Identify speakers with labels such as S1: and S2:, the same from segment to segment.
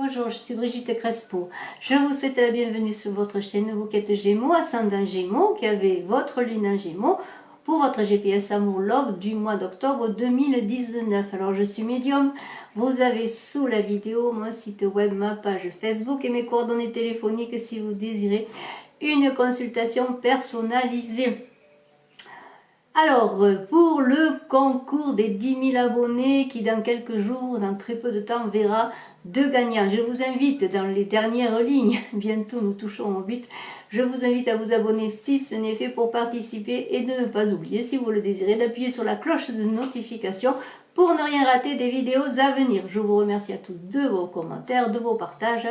S1: bonjour, je suis Brigitte Crespo. Je vous souhaite la bienvenue sur votre chaîne. Vous qui êtes Gémeaux, ascendant Gémeaux, qui avez votre lune en Gémeaux, pour votre GPS Amour Love du mois d'octobre 2019. Alors je suis médium, vous avez sous la vidéo mon site web, ma page Facebook et mes coordonnées téléphoniques si vous désirez une consultation personnalisée. Alors, pour le concours des 10 000 abonnés qui dans quelques jours, dans très peu de temps, verra deux gagnants. Je vous invite dans les dernières lignes, bientôt nous touchons au but, je vous invite à vous abonner si ce n'est fait pour participer et de ne pas oublier, si vous le désirez, d'appuyer sur la cloche de notification pour ne rien rater des vidéos à venir. Je vous remercie à tous de vos commentaires, de vos partages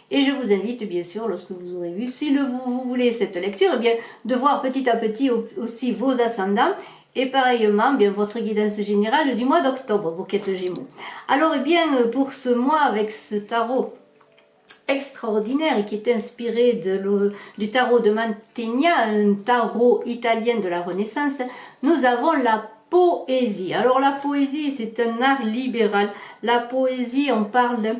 S1: et je vous invite bien sûr, lorsque vous aurez vu, si vous voulez cette lecture, eh bien, de voir petit à petit aussi vos ascendants et pareillement bien, votre guidance générale du mois d'octobre, vos quêtes Gémeaux. Alors eh bien, pour ce mois avec ce tarot extraordinaire et qui est inspiré du tarot de Mantegna, un tarot italien de la Renaissance, nous avons la poésie. Alors la poésie, c'est un art libéral. La poésie, on parle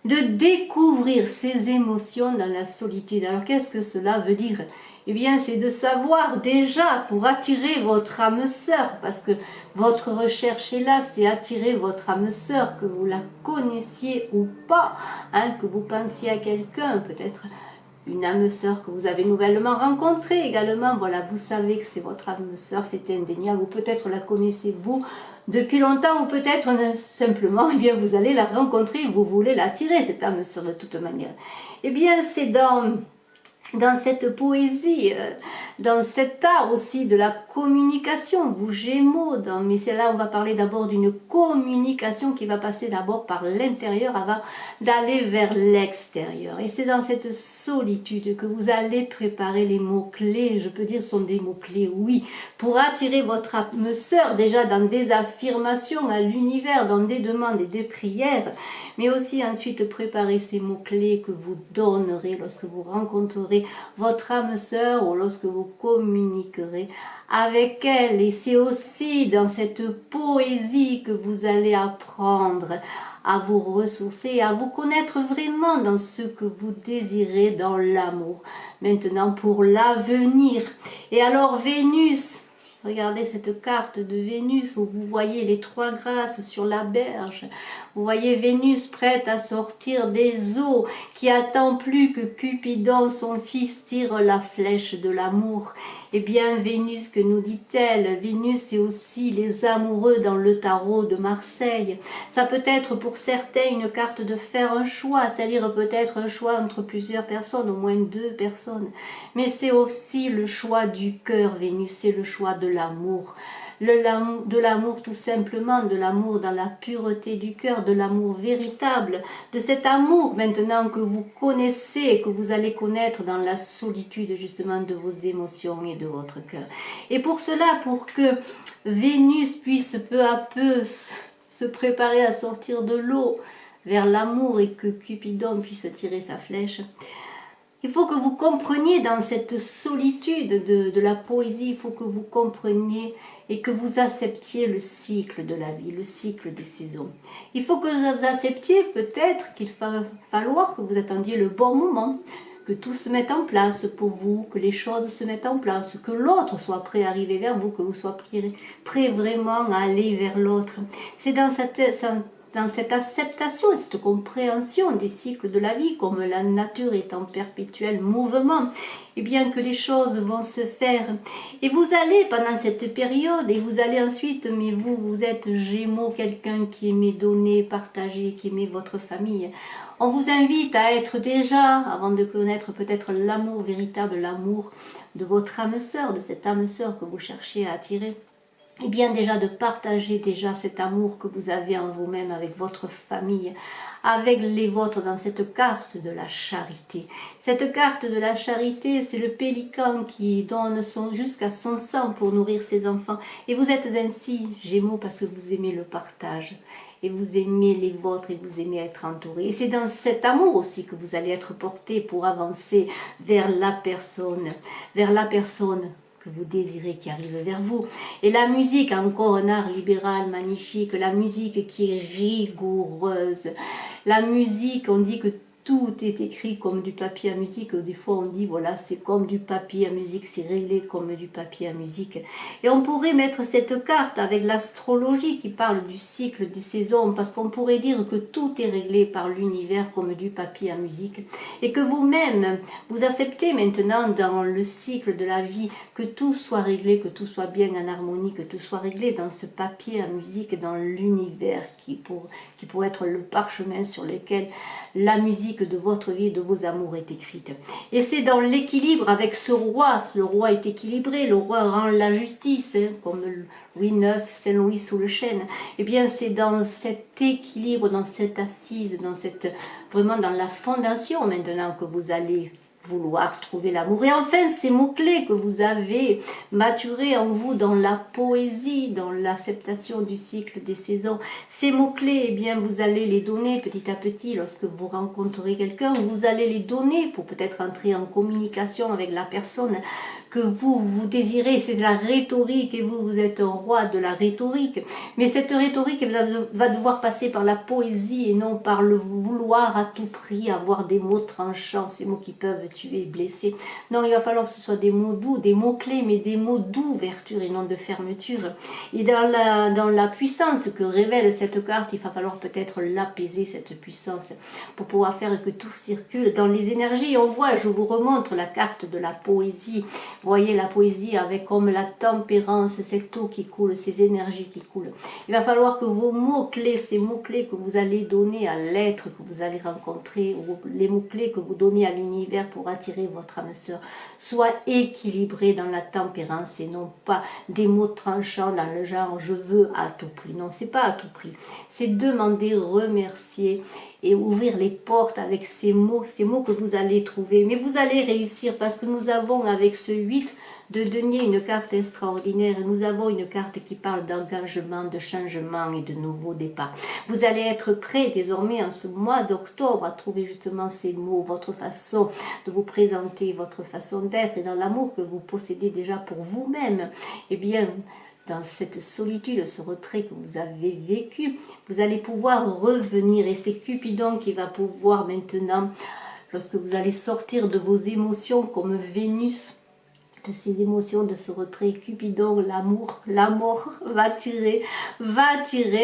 S1: de découvrir ses émotions dans la solitude. Alors qu'est-ce que cela veut dire? Eh bien, c'est de savoir déjà pour attirer votre âme sœur, parce que votre recherche est là, c'est attirer votre âme sœur, que vous la connaissiez ou pas, hein, que vous pensiez à quelqu'un, peut-être une âme sœur que vous avez nouvellement rencontrée également. Voilà, vous savez que c'est votre âme sœur, c'est indéniable, ou peut-être la connaissez-vous depuis longtemps, ou peut-être simplement, eh bien, vous allez la rencontrer, vous voulez l'attirer, cette âme sœur de toute manière. Eh bien, c'est dans cette poésie, dans cet art aussi de la communication, vous Gémeaux, mais c'est là on va parler d'abord d'une communication qui va passer d'abord par l'intérieur avant d'aller vers l'extérieur. Et c'est dans cette solitude que vous allez préparer les mots-clés, je peux dire ce sont des mots-clés, oui, pour attirer votre âme sœur déjà dans des affirmations à l'univers, dans des demandes et des prières, mais aussi ensuite préparer ces mots-clés que vous donnerez lorsque vous rencontrerez votre âme sœur ou lorsque vous communiquerez avec elle. Et c'est aussi dans cette poésie que vous allez apprendre à vous ressourcer, à vous connaître vraiment dans ce que vous désirez dans l'amour. Maintenant pour l'avenir. Et alors Vénus, regardez cette carte de Vénus où vous voyez les trois grâces sur la berge. Vous voyez Vénus prête à sortir des eaux, qui attend plus que Cupidon, son fils, tire la flèche de l'amour. Eh bien Vénus, que nous dit-elle? Vénus, c'est aussi les amoureux dans le tarot de Marseille. Ça peut être pour certains une carte de faire un choix, c'est-à-dire peut-être un choix entre plusieurs personnes, au moins deux personnes. Mais c'est aussi le choix du cœur, Vénus, c'est le choix de l'amour. De l'amour tout simplement, de l'amour dans la pureté du cœur, de l'amour véritable, de cet amour maintenant que vous connaissez, que vous allez connaître dans la solitude justement de vos émotions et de votre cœur. Et pour cela, pour que Vénus puisse peu à peu se préparer à sortir de l'eau vers l'amour et que Cupidon puisse tirer sa flèche, il faut que vous compreniez dans cette solitude de la poésie, il faut que vous compreniez et que vous acceptiez le cycle de la vie, le cycle des saisons. Il faut que vous acceptiez peut-être qu'il va falloir que vous attendiez le bon moment, que tout se mette en place pour vous, que les choses se mettent en place, que l'autre soit prêt à arriver vers vous, que vous soyez prêt vraiment à aller vers l'autre. C'est dans cette acceptation et cette compréhension des cycles de la vie, comme la nature est en perpétuel mouvement, et bien que les choses vont se faire. Et vous allez pendant cette période, et vous allez ensuite, mais vous êtes Gémeaux, quelqu'un qui aimait donner, partager, qui aimait votre famille. On vous invite à être déjà, avant de connaître peut-être l'amour véritable, l'amour de votre âme sœur, de cette âme sœur que vous cherchez à attirer, et bien déjà de partager déjà cet amour que vous avez en vous-même avec votre famille, avec les vôtres dans cette carte de la charité. Cette carte de la charité, c'est le pélican qui donne jusqu'à son sang pour nourrir ses enfants. Et vous êtes ainsi, Gémeaux, parce que vous aimez le partage. Et vous aimez les vôtres et vous aimez être entouré. Et c'est dans cet amour aussi que vous allez être porté pour avancer vers la personne que vous désirez qui arrive vers vous. Et la musique, encore un art libéral magnifique, la musique qui est rigoureuse, La musique, on dit que tout est écrit comme du papier à musique. Des fois, on dit, voilà, c'est comme du papier à musique, c'est réglé comme du papier à musique. Et on pourrait mettre cette carte avec l'astrologie qui parle du cycle des saisons, parce qu'on pourrait dire que tout est réglé par l'univers comme du papier à musique. Et que vous-même, vous acceptez maintenant dans le cycle de la vie que tout soit réglé, que tout soit bien en harmonie, que tout soit réglé dans ce papier à musique, dans l'univers qui pourrait être le parchemin sur lequel la musique de votre vie et de vos amours est écrite. Et c'est dans l'équilibre avec ce roi. Le roi est équilibré, le roi rend la justice, comme Louis IX, Saint-Louis sous le chêne. Eh bien, c'est dans cet équilibre, dans cette assise, vraiment dans la fondation maintenant que vous allez vouloir trouver l'amour. Et enfin, ces mots-clés que vous avez maturés en vous dans la poésie, dans l'acceptation du cycle des saisons, ces mots-clés, eh bien, vous allez les donner petit à petit lorsque vous rencontrerez quelqu'un, vous allez les donner pour peut-être entrer en communication avec la personne que vous désirez. C'est de la rhétorique et vous êtes un roi de la rhétorique. Mais cette rhétorique va devoir passer par la poésie et non par le vouloir à tout prix avoir des mots tranchants, ces mots qui peuvent tuer et blesser. Non, il va falloir que ce soit des mots doux, des mots clés, mais des mots d'ouverture et non de fermeture. Et dans la puissance que révèle cette carte, il va falloir peut-être l'apaiser, cette puissance, pour pouvoir faire que tout circule dans les énergies. On voit, je vous remontre la carte de la poésie. Voyez la poésie avec comme la tempérance, cette eau qui coule, ces énergies qui coulent. Il va falloir que vos mots-clés, ces mots-clés que vous allez donner à l'être que vous allez rencontrer, ou les mots-clés que vous donnez à l'univers pour attirer votre âme sœur, soient équilibrés dans la tempérance et non pas des mots tranchants dans le genre « je veux à tout prix ». Non, c'est pas à tout prix. C'est demander, remercier et ouvrir les portes avec ces mots que vous allez trouver. Mais vous allez réussir parce que nous avons avec ce 8 de denier une carte extraordinaire. Nous avons une carte qui parle d'engagement, de changement et de nouveaux départs. Vous allez être prêt désormais en ce mois d'octobre à trouver justement ces mots, votre façon de vous présenter, votre façon d'être et dans l'amour que vous possédez déjà pour vous-même. Eh bien, dans cette solitude, ce retrait que vous avez vécu, vous allez pouvoir revenir et c'est Cupidon qui va pouvoir maintenant, lorsque vous allez sortir de vos émotions comme Vénus, de ces émotions, de ce retrait, Cupidon, l'amour, la mort, va tirer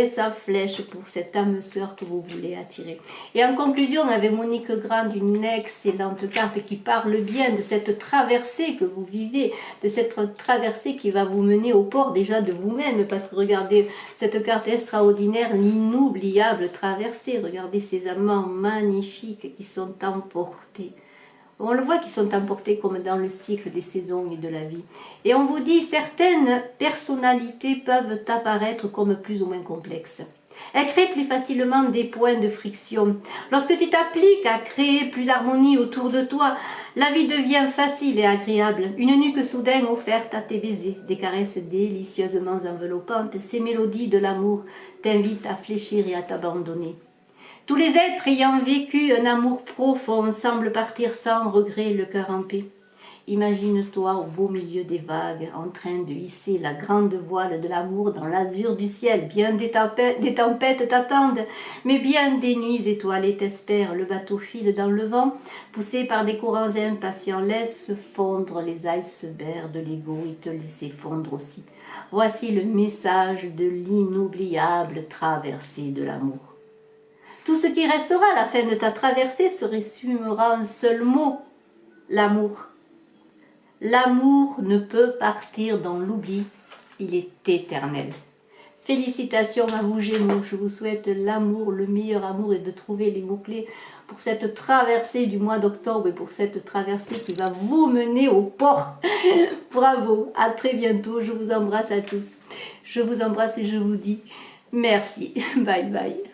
S1: sa flèche pour cette âme sœur que vous voulez attirer. Et en conclusion, avec Monique Grande, une excellente carte qui parle bien de cette traversée que vous vivez, de cette traversée qui va vous mener au port déjà de vous-même, parce que regardez cette carte extraordinaire, l'inoubliable traversée, regardez ces amants magnifiques qui sont emportés. On le voit qu'ils sont emportés comme dans le cycle des saisons et de la vie. Et on vous dit, certaines personnalités peuvent apparaître comme plus ou moins complexes. Elles créent plus facilement des points de friction. Lorsque tu t'appliques à créer plus d'harmonie autour de toi, la vie devient facile et agréable. Une nuque soudaine offerte à tes baisers, des caresses délicieusement enveloppantes, ces mélodies de l'amour t'invitent à fléchir et à t'abandonner. Tous les êtres ayant vécu un amour profond semblent partir sans regret, le cœur en paix. Imagine-toi au beau milieu des vagues, en train de hisser la grande voile de l'amour dans l'azur du ciel. Bien des tempêtes t'attendent, mais bien des nuits étoilées t'espèrent. Le bateau file dans le vent, poussé par des courants impatients. Laisse fondre les icebergs de l'ego et te laisser fondre aussi. Voici le message de l'inoubliable traversée de l'amour. Tout ce qui restera à la fin de ta traversée se résumera en un seul mot, l'amour. L'amour ne peut partir dans l'oubli, il est éternel. Félicitations à vous Gémeaux, je vous souhaite l'amour, le meilleur amour et de trouver les mots-clés pour cette traversée du mois d'octobre et pour cette traversée qui va vous mener au port. Bravo, à très bientôt, je vous embrasse à tous. Je vous embrasse et je vous dis merci, bye bye.